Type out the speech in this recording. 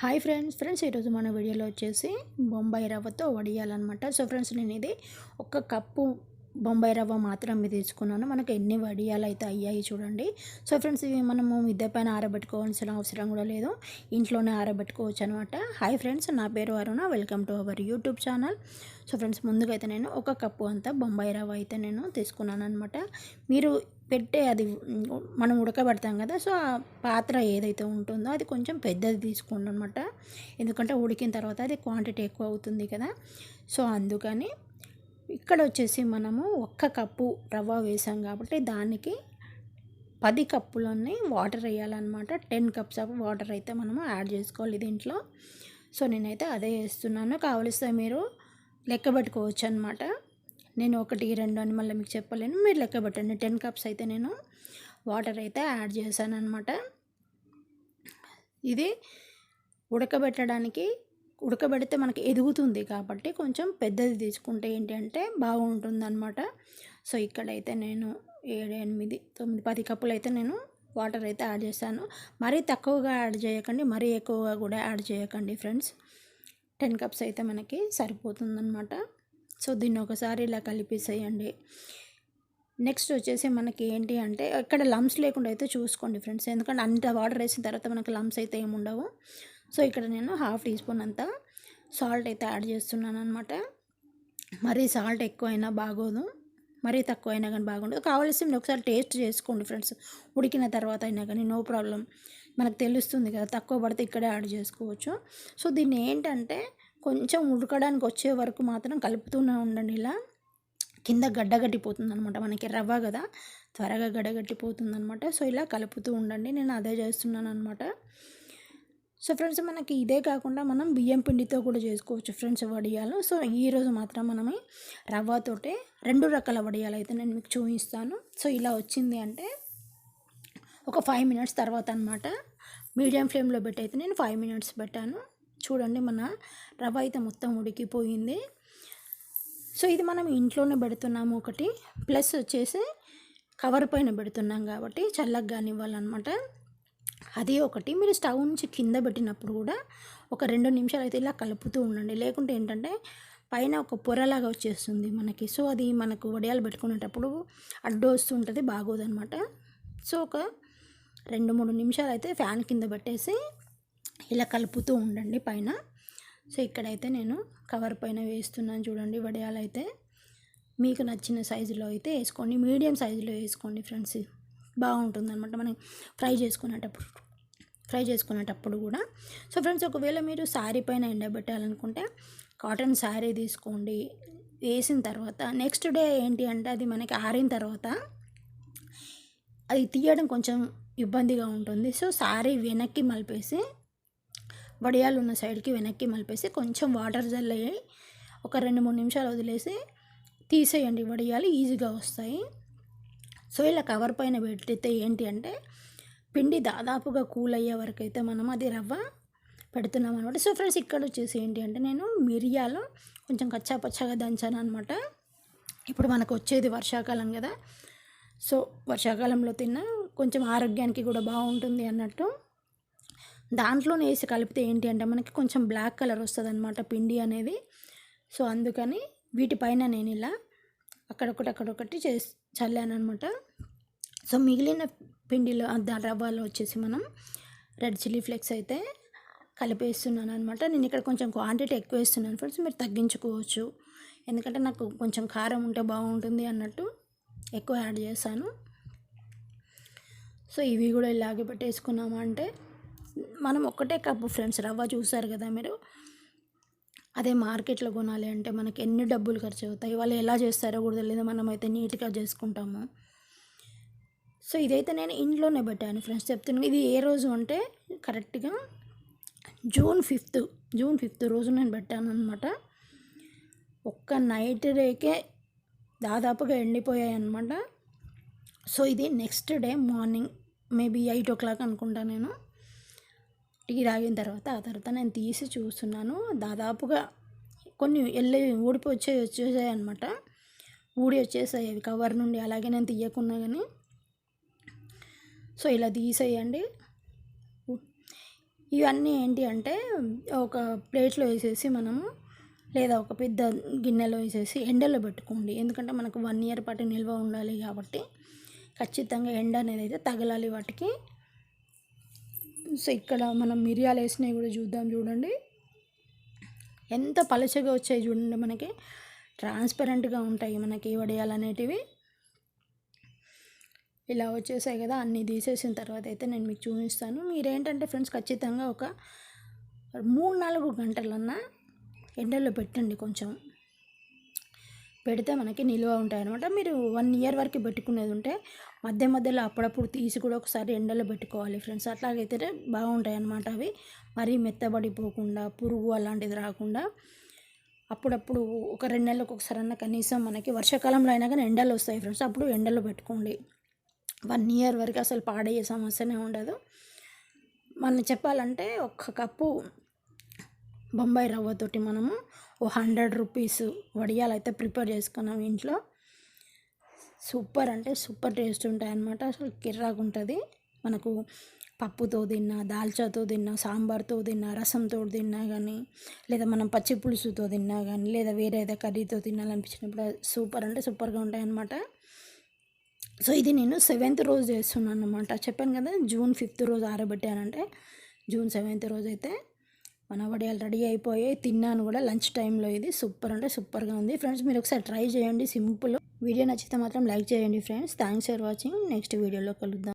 Hi friends ఈరోజు మన వీడియోలో వచ్చేసి బొంబాయి రవ్వతో వడియాలన్నమాట. సో ఫ్రెండ్స్ నేను ఇది ఒక కప్పు బొంబాయి రవ్వ మాత్రమే తీసుకున్నాను. మనకు ఎన్ని వడియాలు అయితే అయ్యాయి చూడండి. సో ఫ్రెండ్స్ ఇవి మనము మిద్దె పైన ఆరబెట్టుకోవాల్సిన అవసరం కూడా లేదు, ఇంట్లోనే ఆరబెట్టుకోవచ్చు అనమాట. హాయ్ ఫ్రెండ్స్, నా పేరు Aruna, welcome to our YouTube channel. So friends ముందుగా అయితే నేను ఒక కప్పు అంతా బొంబాయి రవ్వ అయితే నేను తీసుకున్నాను అనమాట. మీరు పెట్టే అది మనం ఉడకబెడతాం కదా, సో ఆ పాత్ర ఏదైతే ఉంటుందో అది కొంచెం పెద్దది తీసుకోండి అనమాట. ఎందుకంటే ఉడికిన తర్వాత అది క్వాంటిటీ ఎక్కువ అవుతుంది కదా. సో అందుకని ఇక్కడ వచ్చేసి మనము 1 కప్పు రవ్వ వేసాం కాబట్టి దానికి 10 కప్పులన్నీ వాటర్ వేయాలన్నమాట. 10 కప్స్ ఆఫ్ వాటర్ అయితే మనము యాడ్ చేసుకోవాలి దీంట్లో. సో నేనైతే అదే వేస్తున్నాను. కావలిస్తే మీరు లెక్క పెట్టుకోవచ్చు అనమాట. నేను 1, 2 అని మళ్ళీ మీకు చెప్పలేను, మీరు లెక్క పెట్టండి. 10 కప్స్ అయితే నేను వాటర్ అయితే యాడ్ చేశాను అనమాట. ఇది ఉడకబెడితే మనకి ఎదుగుతుంది కాబట్టి కొంచెం పెద్దది తీసుకుంటే ఏంటి అంటే బాగుంటుందన్నమాట. సో ఇక్కడైతే నేను 7, 8, 9, 10 కప్పులు అయితే నేను వాటర్ అయితే యాడ్ చేశాను. మరీ తక్కువగా యాడ్ చేయకండి, మరీ ఎక్కువగా కూడా యాడ్ చేయకండి ఫ్రెండ్స్. 10 కప్స్ అయితే మనకి సరిపోతుందన్నమాట. సో దీన్ని ఒకసారి ఇలా కలిపేసేయండి. నెక్స్ట్ వచ్చేసి మనకి ఏంటి అంటే ఇక్కడ లమ్స్ లేకుండా అయితే చూసుకోండి ఫ్రెండ్స్, ఎందుకంటే అంత వాటర్ వేసిన తర్వాత మనకి లమ్స్ అయితే ఏమి ఉండవు. సో ఇక్కడ నేను 1/2 టీ స్పూన్ అంతా సాల్ట్ అయితే యాడ్ చేస్తున్నాను అనమాట. మరీ సాల్ట్ ఎక్కువైనా బాగోదు, మరీ తక్కువ అయినా కానీ బాగుండదు. కావాల్సి మీరు ఒకసారి టేస్ట్ చేసుకోండి ఫ్రెండ్స్, ఉడికిన తర్వాత అయినా కానీ నో ప్రాబ్లం, మనకు తెలుస్తుంది కదా. తక్కువ పడితే ఇక్కడే యాడ్ చేసుకోవచ్చు. సో దీన్ని ఏంటంటే కొంచెం ఉడకడానికి వచ్చే వరకు మాత్రం కలుపుతూనే ఉండండి. ఇలా కింద గడ్డగట్టిపోతుంది అనమాట, మనకి రవ్వ కదా, త్వరగా గడ్డగట్టిపోతుంది అనమాట. సో ఇలా కలుపుతూ ఉండండి, నేను అదే చేస్తున్నాను అనమాట. సో ఫ్రెండ్స్ మనకి ఇదే కాకుండా మనం బియ్యం పిండితో కూడా చేసుకోవచ్చు ఫ్రెండ్స్ వడియాలు. సో ఈరోజు మాత్రం మనం రవ్వతోటే 2 రకాల వడియాలు అయితే నేను మీకు చూపిస్తాను. సో ఇలా వచ్చింది అంటే ఒక 5 మినిట్స్ తర్వాత అనమాట. మీడియం ఫ్లేమ్లో పెట్టి అయితే నేను 5 మినిట్స్ పెట్టాను. చూడండి మన రవ్వ అయితే మొత్తం ఉడికిపోయింది. సో ఇది మనం ఇంట్లోనే పెడుతున్నాము ఒకటి, ప్లస్ వచ్చేసి కవర్ పైన పెడుతున్నాం కాబట్టి చల్లగా కానివ్వాలన్నమాట. అది ఒకటి. మీరు స్టవ్ నుంచి కింద పెట్టినప్పుడు కూడా ఒక 2 నిమిషాలు అయితే ఇలా కలుపుతూ ఉండండి, లేకుంటే ఏంటంటే పైన ఒక పొరలాగా వచ్చేస్తుంది మనకి. సో అది మనకు వడియాలు పెట్టుకునేటప్పుడు అడ్డు వస్తుంటుంది, బాగోదన్నమాట. సో ఒక 2-3 నిమిషాలు అయితే ఫ్యాన్ కింద పెట్టేసి ఇలా కలుపుతూ ఉండండి పైన. సో ఇక్కడైతే నేను కవర్ పైన వేస్తున్నాను చూడండి. వడియాలు అయితే మీకు నచ్చిన సైజులో అయితే వేసుకోండి, మీడియం సైజులో వేసుకోండి ఫ్రెండ్స్, బాగుంటుంది అనమాట మనం ఫ్రై చేసుకునేటప్పుడు కూడా. సో ఫ్రెండ్స్ ఒకవేళ మీరు శారీ పైన ఎండబెట్టాలనుకుంటే కాటన్ శారీ తీసుకోండి. వేసిన తర్వాత నెక్స్ట్ డే ఏంటి అంటే అది మనకి ఆరిన తర్వాత అది తీయడం కొంచెం ఇబ్బందిగా ఉంటుంది. సో శారీ వెనక్కి మలిపేసి, వడియాలు ఉన్న సైడ్కి వెనక్కి మలిపేసి కొంచెం వాటర్ జల్లయి ఒక 2-3 నిమిషాలు వదిలేసి తీసేయండి, వడియాలు ఈజీగా వస్తాయి. సో ఇలా కవర్ పైన పెట్టితే ఏంటి అంటే పిండి దాదాపుగా కూల్ అయ్యే వరకు అయితే మనం అది రవ్వ పెడుతున్నాం అనమాట. సో ఫ్రెండ్స్ ఇక్కడ వచ్చేసి ఏంటి అంటే నేను మిరియాలు కొంచెం కచ్చా పచ్చగా దంచాను అనమాట. ఇప్పుడు మనకు వచ్చేది వర్షాకాలం కదా, సో వర్షాకాలంలో తిన్న కొంచెం ఆరోగ్యానికి కూడా బాగుంటుంది అన్నట్టు దాంట్లోనే వేసి కలిపితే ఏంటి అంటే మనకి కొంచెం బ్లాక్ కలర్ వస్తుంది అనమాట పిండి అనేది. సో అందుకని వీటిపైన నేను ఇలా అక్కడొకటి చల్లాను అనమాట. సో మిగిలిన పిండిలో రవ్వలో వచ్చేసి మనం రెడ్ చిల్లీ ఫ్లేక్స్ అయితే కలిపేస్తున్నాను అనమాట. నేను ఇక్కడ కొంచెం క్వాంటిటీ ఎక్కువ వేస్తున్నాను ఫ్రెండ్స్, మీరు తగ్గించుకోవచ్చు, ఎందుకంటే నాకు కొంచెం కారం ఉంటే బాగుంటుంది అన్నట్టు ఎక్కువ యాడ్ చేశాను. సో ఇవి కూడా ఇలాగే పెట్టేసుకున్నాము అంటే మనం 1 కప్పు ఫ్రెండ్స్ రవ్వ చూసారు కదా మీరు, అదే మార్కెట్లో కొనాలి అంటే మనకి ఎన్ని డబ్బులు ఖర్చు అవుతాయి, వాళ్ళు ఎలా చేస్తారో కూడా తెలియదు, మనమైతే నీట్గా చేసుకుంటాము. సో ఇదైతే నేను ఇంట్లోనే పెట్టాను ఫ్రెండ్స్, చెప్తున్నాను. ఇది ఏ రోజు అంటే కరెక్ట్గా జూన్ 5th రోజు నేను పెట్టాను అనమాట. ఒక్క నైట్ రేకే దాదాపుగా ఎండిపోయాయి అనమాట. సో ఇది next day morning maybe 8 o'clock అనుకుంటా, నేను టీ తాగిన తర్వాత ఆ తర్వాత నేను తీసి చూస్తున్నాను, దాదాపుగా కొన్ని వచ్చేసాయి అనమాట, వచ్చేసాయి అవి కవర్ నుండి. అలాగే నేను తీయకున్నా కానీ సో ఇలా తీసేయండి. ఇవన్నీ ఏంటి అంటే ఒక ప్లేట్లో వేసేసి మనము లేదా ఒక పెద్ద గిన్నెలో వేసేసి ఎండలో పెట్టుకోండి. ఎందుకంటే మనకు 1 ఇయర్ పాటు నిల్వ ఉండాలి కాబట్టి ఖచ్చితంగా ఎండ అనేది అయితే తగలాలి వాటికి. సో ఇక్కడ మనం మిరియాలు వేసినవి కూడా చూడండి ఎంత పలచగా వచ్చాయి చూడండి. మనకి ట్రాన్స్పరెంట్గా ఉంటాయి మనకి వడియాలు అనేటివి. ఇలా వచ్చేసాయి కదా, అన్నీ తీసేసిన తర్వాత అయితే నేను మీకు చూపిస్తాను. మీరేంటంటే ఫ్రెండ్స్ ఖచ్చితంగా ఒక 3-4 గంటలన్నా ఎండలో పెట్టండి. కొంచెం పెడితే మనకి నిల్వ ఉంటాయి అనమాట. మీరు 1 ఇయర్ వరకు పెట్టుకునేది ఉంటే మధ్య మధ్యలో అప్పుడప్పుడు తీసి కూడా ఒకసారి ఎండలో పెట్టుకోవాలి ఫ్రెండ్స్. అట్లాగైతే బాగుంటాయి అన్నమాట. అవి మరీ మెత్తబడిపోకుండా పురుగు అలాంటిది రాకుండా అప్పుడప్పుడు ఒక 2 నెలలకు ఒకసారి అన్న కనీసం మనకి వర్షాకాలంలో అయినా కానీ ఎండలు వస్తాయి ఫ్రెండ్స్. అప్పుడు ఎండలో పెట్టుకోండి. 1 ఇయర్ వరకు అసలు పాడయ్యే సమస్యనే ఉండదు. మనం చెప్పాలంటే 1 కప్పు బొంబాయి రవ్వతోటి మనము 100 రూపీస్ వడియాలు అయితే ప్రిపేర్ చేసుకున్నాం ఇంట్లో. సూపర్ అంటే సూపర్ టేస్ట్ ఉంటాయి అన్నమాట. అసలు కిర్రాకు ఉంటుంది. మనకు పప్పుతో తిన్నా, దాల్చాతో తిన్నా, సాంబార్తో తిన్నా, రసంతో తిన్నా కానీ, లేదా మనం పచ్చి పులుసుతో తిన్నా కానీ, లేదా వేరే ఏదో కర్రీతో తినాలనిపించినప్పుడు సూపర్ అంటే సూపర్గా ఉంటాయి అన్నమాట. సో ఇది నేను 7th రోజు చేస్తున్నాను అన్నమాట. చెప్పాను కదా జూన్ 5th రోజు ఆరబెట్టానంటే జూన్ 7th రోజు అయితే మన వడియాలు రెడీ అయిపోయాయి. తిన్నాను కూడా లంచ్ టైంలో. ఇది సూపర్ అంటే సూపర్గా ఉంది ఫ్రెండ్స్. మీరు ఒకసారి ట్రై చేయండి, సింపుల్. వీడియో నచ్చితే మాత్రం లైక్ చేయండి friends. Thanks for watching. Next వీడియోలో కలుద్దాం.